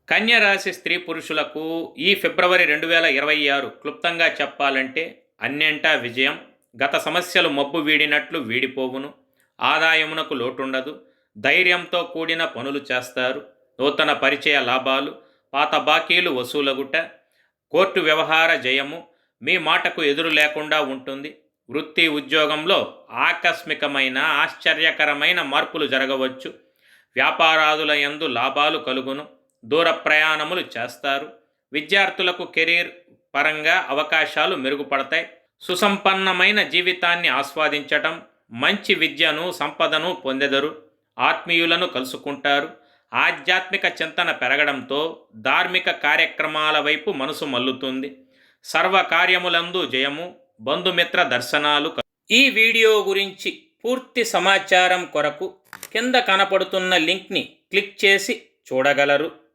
కన్య రాశి స్త్రీ పురుషులకు ఈ ఫిబ్రవరి 2026 క్లుప్తంగా చెప్పాలంటే అన్నింటా విజయం. గత సమస్యలు మబ్బు వీడినట్లు వీడిపోవును. ఆదాయమునకు లోటుండదు. ధైర్యంతో కూడిన పనులు చేస్తారు. నూతన పరిచయ లాభాలు, పాత బాకీలు వసూలగుట, కోర్టు వ్యవహార జయము, మీ మాటకు ఎదురు లేకుండా ఉంటుంది. వృత్తి ఉద్యోగంలో ఆకస్మికమైన ఆశ్చర్యకరమైన మార్పులు జరగవచ్చు. వ్యాపారాదుల యందు లాభాలు కలుగును. దూర ప్రయాణములు చేస్తారు. విద్యార్థులకు కెరీర్ పరంగా అవకాశాలు మెరుగుపడతాయి. సుసంపన్నమైన జీవితాన్ని ఆస్వాదించటం, మంచి విద్యను సంపదను పొందెదరు. ఆత్మీయులను కలుసుకుంటారు. ఆధ్యాత్మిక చింతన పెరగడంతో ధార్మిక కార్యక్రమాల వైపు మనసు మల్లుతుంది. సర్వకార్యములందు జయము, బంధుమిత్ర దర్శనాలు. ఈ వీడియో గురించి పూర్తి సమాచారం కొరకు కింద కనపడుతున్న లింక్ని క్లిక్ చేసి చూడగలరు.